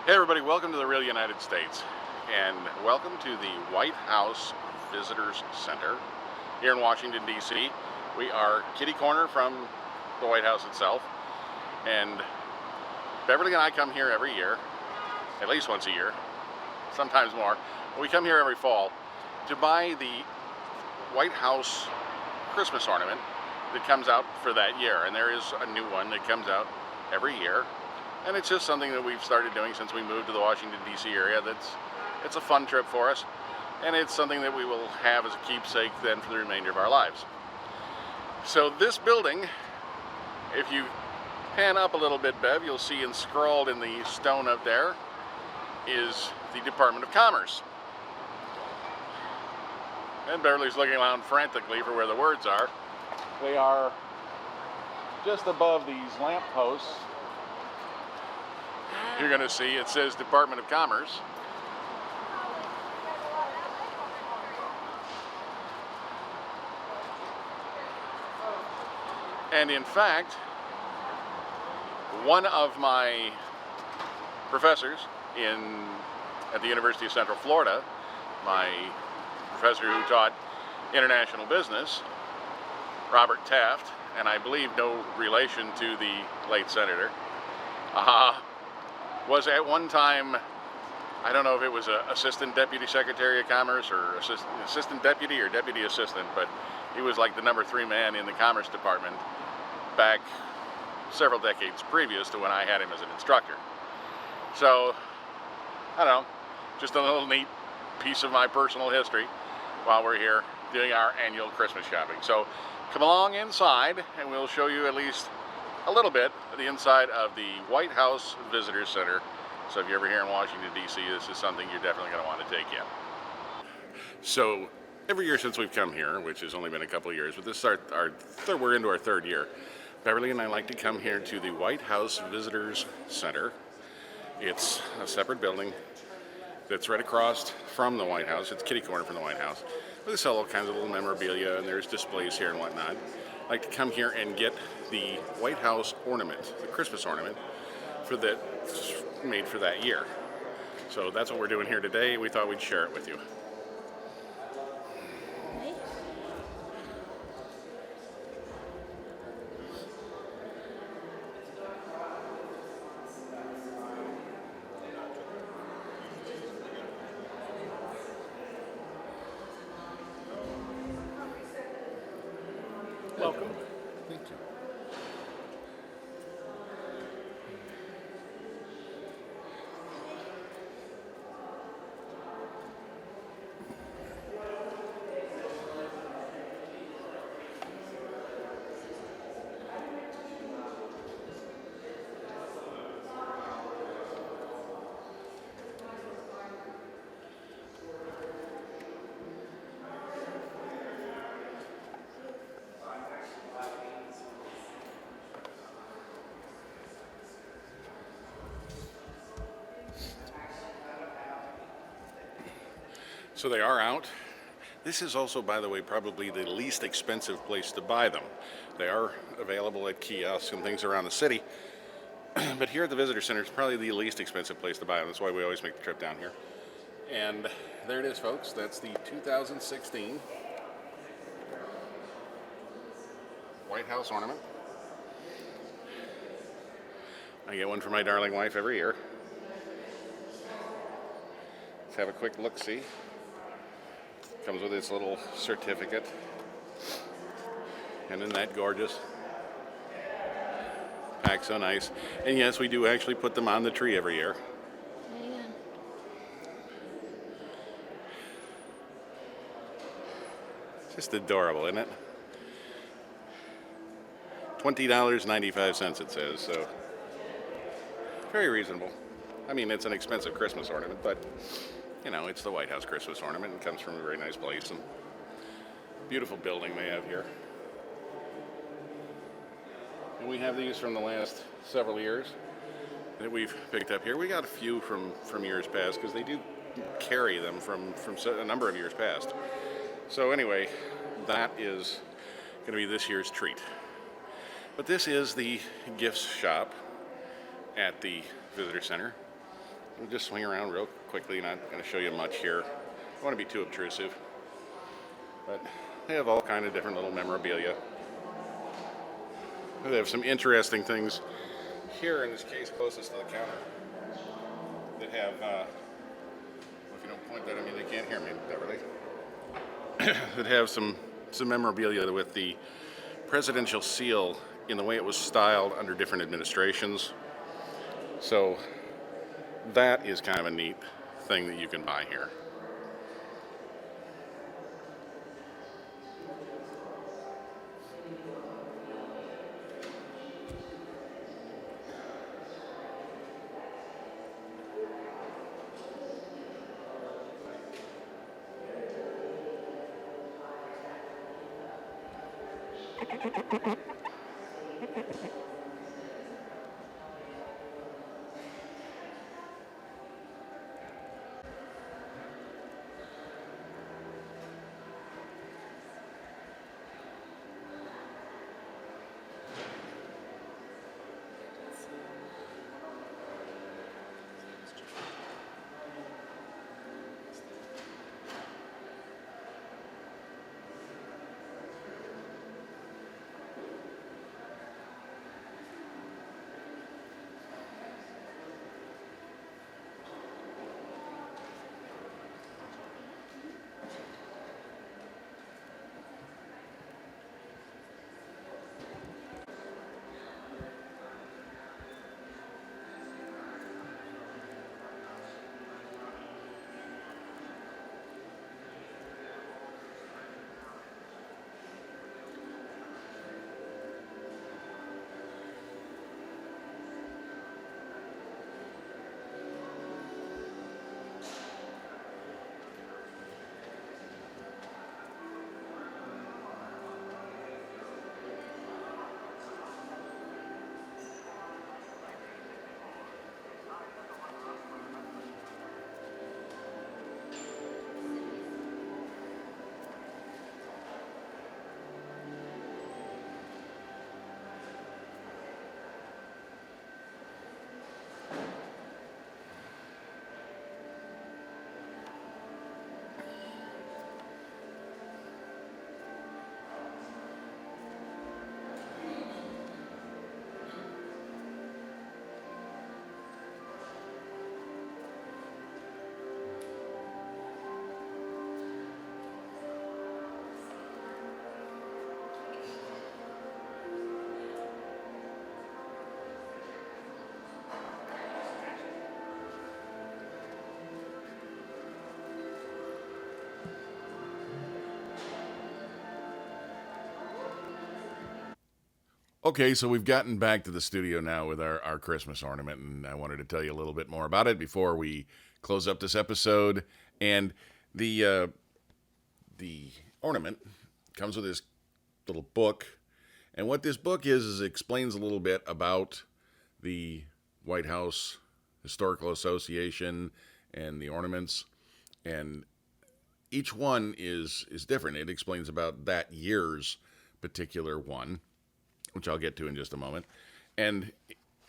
Hey everybody, welcome to the real United States, and welcome to the White House Visitors Center here in Washington, D.C. We are kitty corner from the White House itself, and Beverly and I come here every year, at least once a year, sometimes more. We come here every fall to buy the White House Christmas ornament that comes out for that year, and there is a new one that comes out every year. And it's just something that we've started doing since we moved to the Washington, D.C. area. It's a fun trip for us, and it's something that we will have as a keepsake then for the remainder of our lives. So this building, if you pan up a little bit, Bev, you'll see inscrawled in the stone up there is the Department of Commerce. And Beverly's looking around frantically for where the words are. They are just above these lamp posts. You're going to see it says Department of Commerce. And in fact, one of my professors at the University of Central Florida, my professor who taught international business, Robert Taft, and I believe no relation to the late senator, was at one time, I don't know if it was an assistant deputy secretary of commerce or assistant deputy or deputy assistant, but he was like the number 3 man in the commerce department back several decades previous to when I had him as an instructor. So, I don't know, just a little neat piece of my personal history while we're here doing our annual Christmas shopping. So come along inside and we'll show you at least a little bit of the inside of the White House Visitors Center. So if you're ever here in Washington, D.C., this is something you're definitely going to want to take in. So every year since we've come here, which has only been a couple of years, but this is we're into our 3rd year, Beverly and I like to come here to the White House Visitors Center. It's a separate building that's right across from the White House. It's kitty corner from the White House. They sell all kinds of little memorabilia, and there's displays here and whatnot. I like to come here and get the White House ornament, the Christmas ornament, that's made for that year. So that's what we're doing here today. We thought we'd share it with you. Welcome. Thank you. So they are out. This is also, by the way, probably the least expensive place to buy them. They are available at kiosks and things around the city. But here at the Visitor Center, it's probably the least expensive place to buy them. That's why we always make the trip down here. And there it is, folks. That's the 2016 White House ornament. I get one for my darling wife every year. Let's have a quick look-see. Comes with its little certificate. And isn't that gorgeous? Packed so nice. And yes, we do actually put them on the tree every year. Yeah. Just adorable, isn't it? $20.95 it says, so very reasonable. I mean, it's an expensive Christmas ornament, but you know, it's the White House Christmas ornament and comes from a very nice place and beautiful building they have here. And we have these from the last several years that we've picked up here. We got a few from years past because they do carry them from a number of years past. So anyway, that is going to be this year's treat. But this is the gifts shop at the Visitor Center. We'll just swing around real quickly. Not going to show you much here. I don't want to be too obtrusive. But they have all kind of different little memorabilia. They have some interesting things here in this case closest to the counter that have, if you don't point that at me, they can't hear me, Beverly. That have some memorabilia with the presidential seal in the way it was styled under different administrations. So that is kind of a neat thing that you can buy here. Okay, so we've gotten back to the studio now with our Christmas ornament, and I wanted to tell you a little bit more about it before we close up this episode. And the ornament comes with this little book, and what this book is it explains a little bit about the White House Historical Association and the ornaments, and each one is different. It explains about that year's particular one, which I'll get to in just a moment. And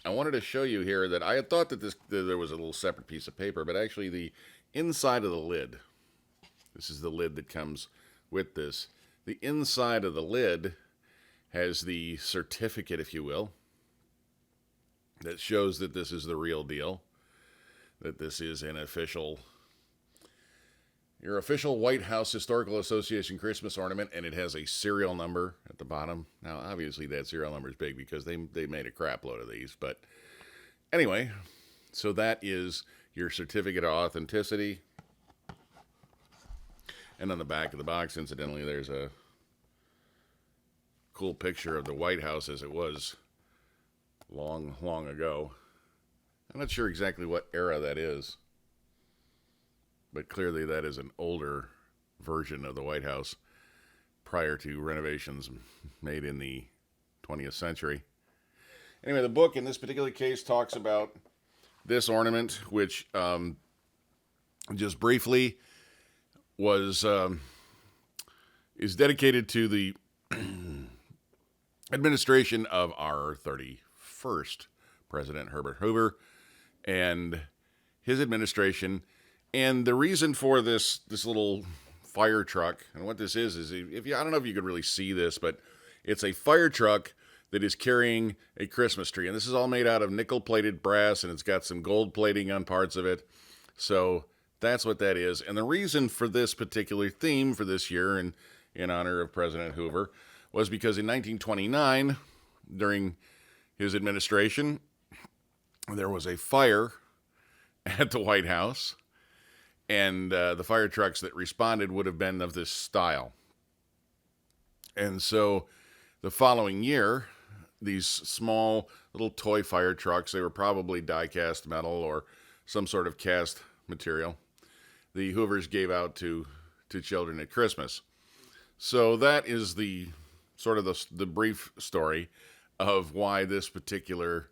I wanted to show you here that I had thought that there was a little separate piece of paper, but actually the inside of the lid, this is the lid that comes with this. The inside of the lid has the certificate, if you will, that shows that this is the real deal, that this is an official, your official White House Historical Association Christmas ornament, and it has a serial number at the bottom. Now, obviously, that serial number is big because they made a crap load of these. But anyway, so that is your certificate of authenticity. And on the back of the box, incidentally, there's a cool picture of the White House as it was long, long ago. I'm not sure exactly what era that is, but clearly that is an older version of the White House prior to renovations made in the 20th century. Anyway, the book in this particular case talks about this ornament, which just briefly was is dedicated to the administration of our 31st President Herbert Hoover, and his administration. And the reason for this little fire truck, and what this is if you, I don't know if you could really see this, but it's a fire truck that is carrying a Christmas tree. And this is all made out of nickel-plated brass, and it's got some gold plating on parts of it. So that's what that is. And the reason for this particular theme for this year, in honor of President Hoover, was because in 1929, during his administration, there was a fire at the White House, and the fire trucks that responded would have been of this style. And so the following year, these small little toy fire trucks, they were probably die-cast metal or some sort of cast material, the Hoovers gave out to children at Christmas. So that is the sort of the brief story of why this particular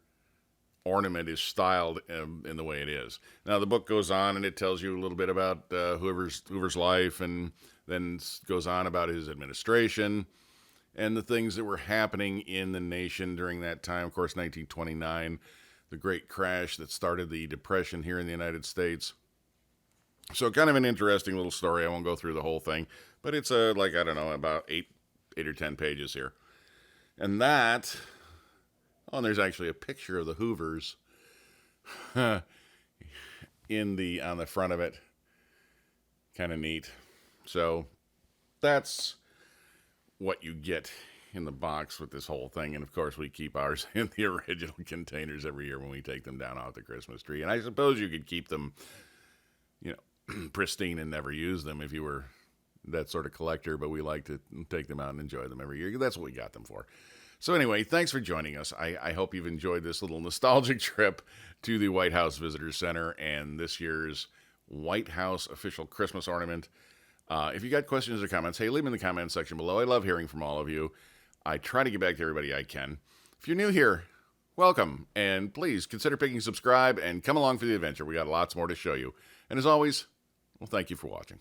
ornament is styled in the way it is. Now, the book goes on and it tells you a little bit about Hoover's life, and then goes on about his administration and the things that were happening in the nation during that time. Of course, 1929, the great crash that started the Depression here in the United States. So kind of an interesting little story. I won't go through the whole thing, but it's like, I don't know, about 8 or 10 pages here. And that, and there's actually a picture of the Hoovers on the front of it. Kind of neat. So that's what you get in the box with this whole thing. And of course, we keep ours in the original containers every year when we take them down off the Christmas tree. And I suppose you could keep them, pristine and never use them if you were that sort of collector, but we like to take them out and enjoy them every year. That's what we got them for. So anyway, thanks for joining us. I hope you've enjoyed this little nostalgic trip to the White House Visitor Center and this year's White House official Christmas ornament. If you got questions or comments, hey, leave them in the comments section below. I love hearing from all of you. I try to get back to everybody I can. If you're new here, welcome. And please consider picking subscribe and come along for the adventure. We got lots more to show you. And as always, well, thank you for watching.